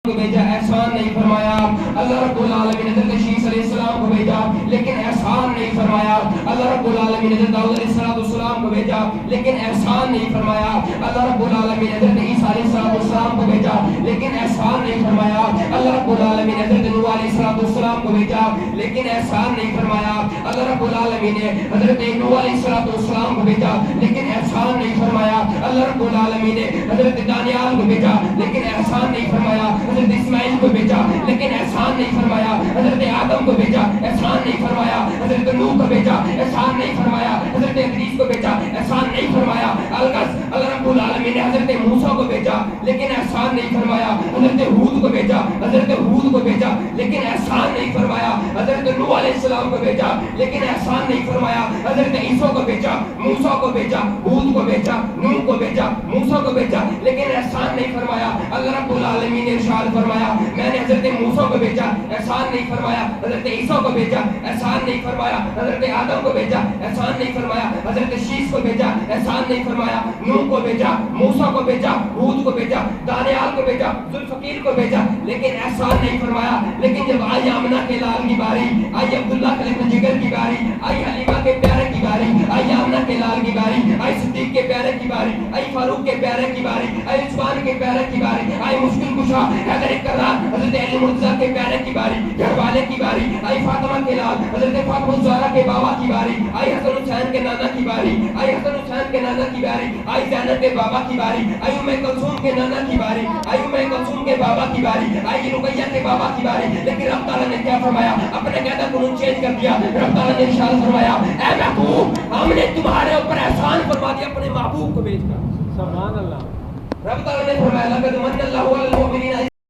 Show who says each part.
Speaker 1: کو بھیجا، احسان نہیں فرمایا. اللہ رب العالمین نے حضرت شیس علیہ السلام کو بھیجا لیکن احسان نہیں فرمایا. اللہ رب العالمین نے حضرت داؤد علیہ السلام کو بھیجا لیکن احسان نہیں فرمایا. اللہ رب العالمین نے حضرت عیسیٰ علیہ السلام کو بھیجا لیکن احسان نہیں فرمایا. اللہ رب العالمین نے حضرت نوح علیہ السلام کو بھیجا لیکن احسان نہیں فرمایا. اللہ رب العالمین نے حضرت نوح علیہ السلام کو بھیجا لیکن احسان نہیں فرمایا. اللہ رب العالمین نے حضرت دانیال کو بھیجا لیکن احسان نہیں فرمایا. حضرت اسماعیل کو بھیجا لیکن احسان نہیں فرمایا. حضرت آدم کو بھیجا، احسان نہیں فرمایا. حضرت نوح کو بھیجا، احسان نہیں فرمایا. حضرت ادریس کو بھیجا، احسان نہیں فرمایا. اللہ رب العالمین نے حضرت موسیٰ کو بھیجا لیکن احسان نہیں فرمایا. حضرت ہود کو بھیجا، حضرت ہود کو بھیجا لیکن احسان نہیں فرمایا. حضرت نوح علیہ السلام کو بھیجا لیکن احسان نہیں فرمایا. حضرت عیسیٰ کو بھیجا، موسیٰ کو بھیجا، ہود کو بھیجا، نوح کو بھیجا، موسیٰ کو بھیجا لیکن احسان نہیں فرمایا. اللہ رب العالمین نے ارشاد فرمایا میں نے حضرت موسیٰ کو بھیجا، احسان نہیں فرمایا. حضرت عیسیٰ کو بھیجا، احسان نہیں فرمایا. حضرت آدم کو بھیجا، احسان نہیں فرمایا. حضرت شیس کو بھیجا، احسان نہیں فرمایا. نوح کو بھیجا، موسیٰ کو بھیجا، ہود کو بھیجا، دانیال کو بھیجا، ذوالفقیر کو بھیجا لیکن احسان نہیں فرمایا. لیکن جب آئی آمنہ کے لال کی باری، آئی عبداللہ کے لبن جگر کی باری، آئی حلیمہ کے پیارے کی باری، آئی آمنہ کے لال کی باری، آئی صدیق کے پیارے کی باری، آئی فاروق کے پیارے کی باری، آئی عثمان کے پیارے کی باری، آئی مشکل کشا حیدر کرار حضرت علی مرتضیٰ کے پیارے کی باری، گھر والے کی باری، آئی فاطمہ کے لال حضرت فاطمہ الزہرا کے بابا کی باری، آئی حسن حسین کے نانا کی باری، آئی حسن حسین کے نانا کی باری، آئی زینب کے بابا کی باری، آئی ام کلثوم کے نانا کی باری، آئی ام کلثوم کے بابا کی باری، آئی رقیہ کے بابا کی باری. لیکن رب تعالیٰ نے کیا فرمایا؟ اپنے قاعدہ قانون چینج کر دیا. رب تعالیٰ نے ارشاد فرمایا اے محبوب ہم نے تمہارے اوپر احسان فرما دیا اپنے محبوب کو بھیج کر.
Speaker 2: سبحان اللہ.
Speaker 1: رب تعالیٰ نے فرمایا لقد من اللہ علی المؤمنین